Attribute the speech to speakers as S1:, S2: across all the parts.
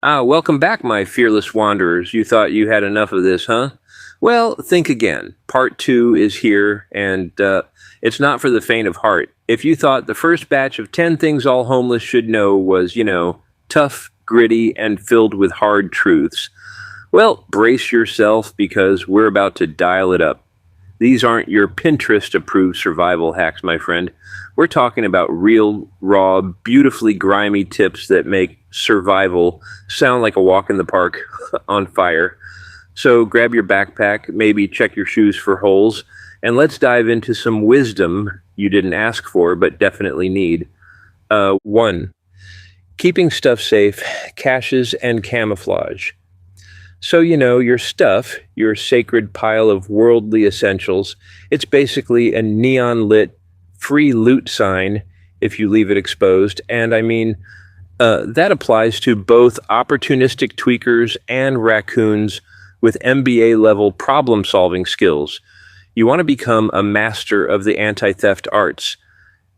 S1: Welcome back, my fearless wanderers. You thought you had enough of this, huh? Well, think again. Part two is here, and it's not for the faint of heart. If you thought the first batch of 10 things all homeless should know was, tough, gritty, and filled with hard truths, well, brace yourself because we're about to dial it up. These aren't your Pinterest-approved survival hacks, my friend. We're talking about real, raw, beautifully grimy tips that make survival sound like a walk in the park on fire. So grab your backpack, maybe check your shoes for holes, and let's dive into some wisdom you didn't ask for but definitely need. 1. Keeping stuff safe, caches, and camouflage. So, your stuff, your sacred pile of worldly essentials, it's basically a neon lit free loot sign if you leave it exposed. And that applies to both opportunistic tweakers and raccoons with MBA level problem solving skills. You want to become a master of the anti theft arts.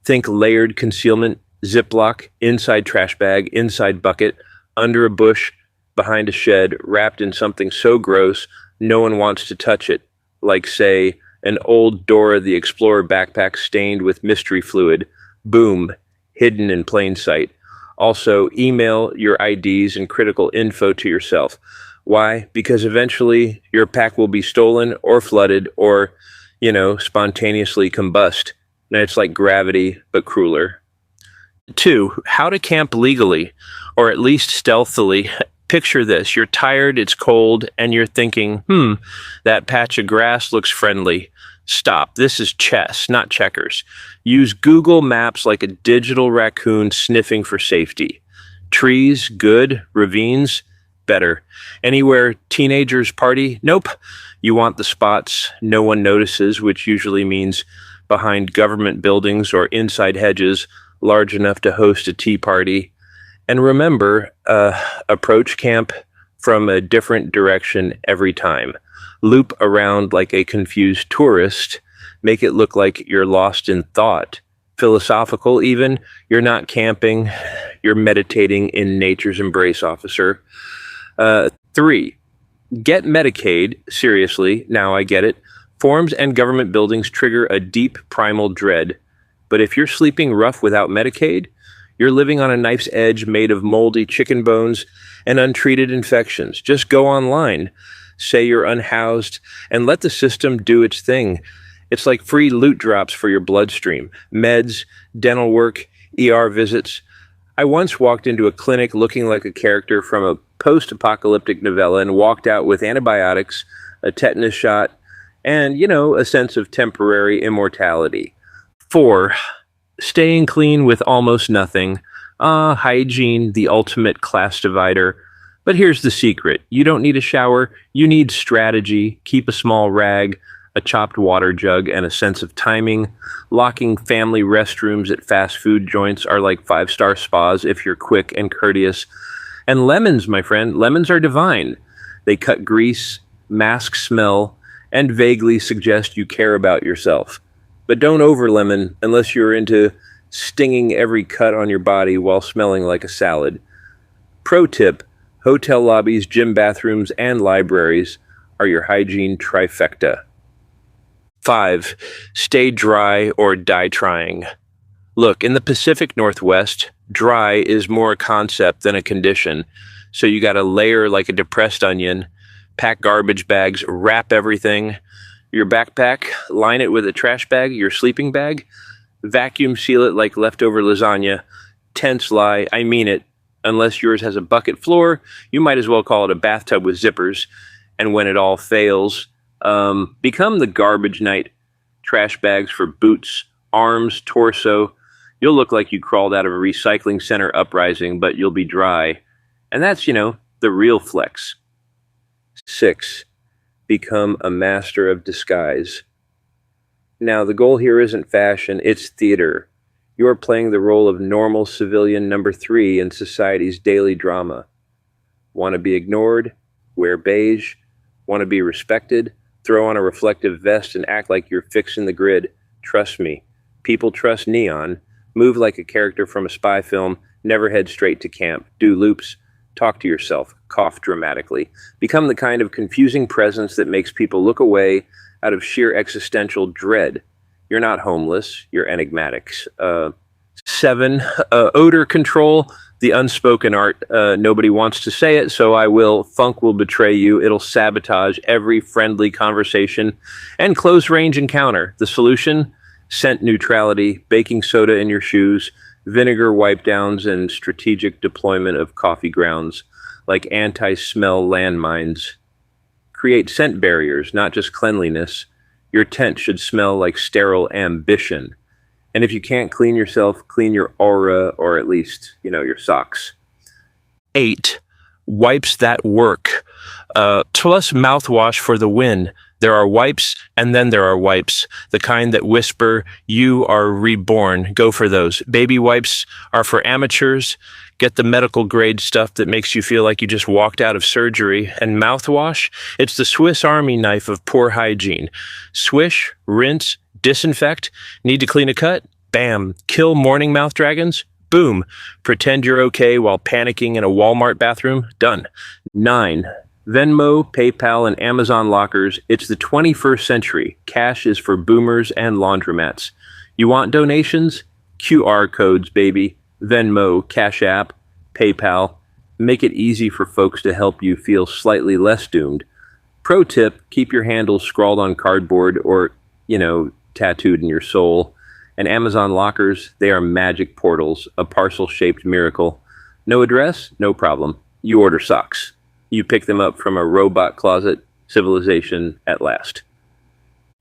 S1: Think layered concealment, Ziploc, inside trash bag, inside bucket, under a bush, behind a shed, wrapped in something so gross no one wants to touch it, like, say, an old Dora the Explorer backpack stained with mystery fluid. Boom, hidden in plain sight. Also, email your IDs and critical info to yourself. Why? Because eventually your pack will be stolen or flooded or, spontaneously combust. And it's like gravity, but crueler. 2. How to camp legally, or at least stealthily. Picture this. You're tired, it's cold, and you're thinking, that patch of grass looks friendly. Stop. This is chess, not checkers. Use Google Maps like a digital raccoon sniffing for safety. Trees, good. Ravines, better. Anywhere teenagers party? Nope. You want the spots no one notices, which usually means behind government buildings or inside hedges large enough to host a tea party. And remember, approach camp from a different direction every time. Loop around like a confused tourist. Make it look like you're lost in thought. Philosophical even. You're not camping. You're meditating in nature's embrace, officer. 3. Get Medicaid. Seriously, now I get it. Forms and government buildings trigger a deep primal dread. But if you're sleeping rough without Medicaid, you're living on a knife's edge made of moldy chicken bones and untreated infections. Just go online, say you're unhoused, and let the system do its thing. It's like free loot drops for your bloodstream. Meds, dental work, ER visits. I once walked into a clinic looking like a character from a post-apocalyptic novella and walked out with antibiotics, a tetanus shot, and, a sense of temporary immortality. 4. Staying clean with almost nothing. Hygiene, the ultimate class divider. But here's the secret. You don't need a shower. You need strategy. Keep a small rag, a chopped water jug, and a sense of timing. Locking family restrooms at fast food joints are like 5-star spas if you're quick and courteous. And lemons, my friend, lemons are divine. They cut grease, mask smell, and vaguely suggest you care about yourself. But don't over lemon unless you're into stinging every cut on your body while smelling like a salad. Pro tip, hotel lobbies, gym bathrooms, and libraries are your hygiene trifecta. 5. Stay dry or die trying. Look, in the Pacific Northwest, dry is more a concept than a condition. So you gotta layer like a depressed onion, pack garbage bags, wrap everything. Your backpack, line it with a trash bag, your sleeping bag, vacuum seal it like leftover lasagna. Tense lie, I mean it. Unless yours has a bucket floor, you might as well call it a bathtub with zippers. And when it all fails, become the garbage night. Trash bags for boots, arms, torso. You'll look like you crawled out of a recycling center uprising, but you'll be dry. And that's, the real flex. 6. Become a master of disguise. Now, the goal here isn't fashion, it's theater. You're playing the role of normal civilian number 3 in society's daily drama. Want to be ignored? Wear beige. Want to be respected? Throw on a reflective vest and act like you're fixing the grid. Trust me. People trust neon. Move like a character from a spy film. Never head straight to camp. Do loops. Talk to yourself. Cough dramatically. Become the kind of confusing presence that makes people look away out of sheer existential dread. You're not homeless. You're enigmatics. 7. Odor control. The unspoken art. Nobody wants to say it, so I will. Funk will betray you. It'll sabotage every friendly conversation and close-range encounter. The solution? Scent neutrality, baking soda in your shoes, vinegar wipe-downs, and strategic deployment of coffee grounds like anti-smell landmines. Create scent barriers, not just cleanliness. Your tent should smell like sterile ambition. And if you can't clean yourself, clean your aura, or at least, your socks. 8. Wipes that work. Plus mouthwash for the win. There are wipes, and then there are wipes. The kind that whisper, you are reborn. Go for those. Baby wipes are for amateurs. Get the medical grade stuff that makes you feel like you just walked out of surgery. And mouthwash? It's the Swiss Army knife of poor hygiene. Swish, rinse, disinfect. Need to clean a cut? Bam. Kill morning mouth dragons? Boom. Pretend you're okay while panicking in a Walmart bathroom? Done. 9. Venmo, PayPal, and Amazon lockers. It's the 21st century. Cash is for boomers and laundromats. You want donations? QR codes, baby. Venmo, Cash App, PayPal. Make it easy for folks to help you feel slightly less doomed. Pro tip, keep your handles scrawled on cardboard or, tattooed in your soul. And Amazon lockers, they are magic portals, a parcel-shaped miracle. No address? No problem. You order socks. You pick them up from a robot closet. Civilization at last.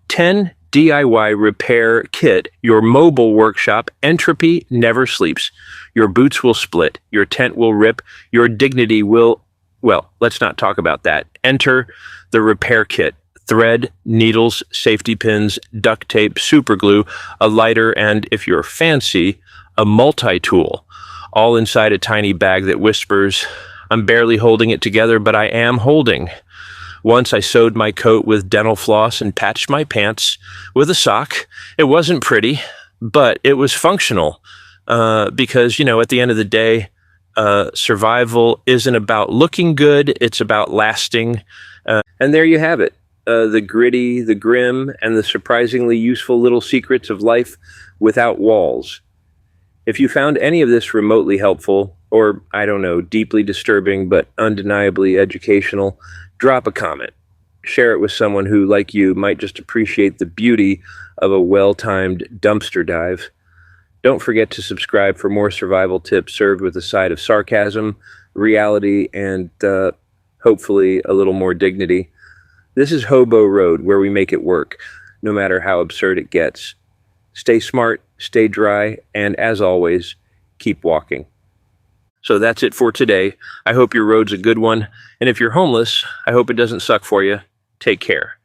S1: 10. DIY repair kit. Your mobile workshop. Entropy never sleeps. Your boots will split. Your tent will rip. Your dignity will... Well, let's not talk about that. Enter the repair kit. Thread, needles, safety pins, duct tape, super glue, a lighter, and, if you're fancy, a multi-tool. All inside a tiny bag that whispers, I'm barely holding it together, but I am holding. Once I sewed my coat with dental floss and patched my pants with a sock. It wasn't pretty, but it was functional. Because, at the end of the day, survival isn't about looking good, it's about lasting. And there you have it. The gritty, the grim, and the surprisingly useful little secrets of life without walls. If you found any of this remotely helpful, or, deeply disturbing but undeniably educational, drop a comment. Share it with someone who, like you, might just appreciate the beauty of a well-timed dumpster dive. Don't forget to subscribe for more survival tips served with a side of sarcasm, reality, and hopefully a little more dignity. This is Hobo Road, where we make it work, no matter how absurd it gets. Stay smart, stay dry, and as always, keep walking. So that's it for today. I hope your road's a good one, and if you're homeless, I hope it doesn't suck for you. Take care.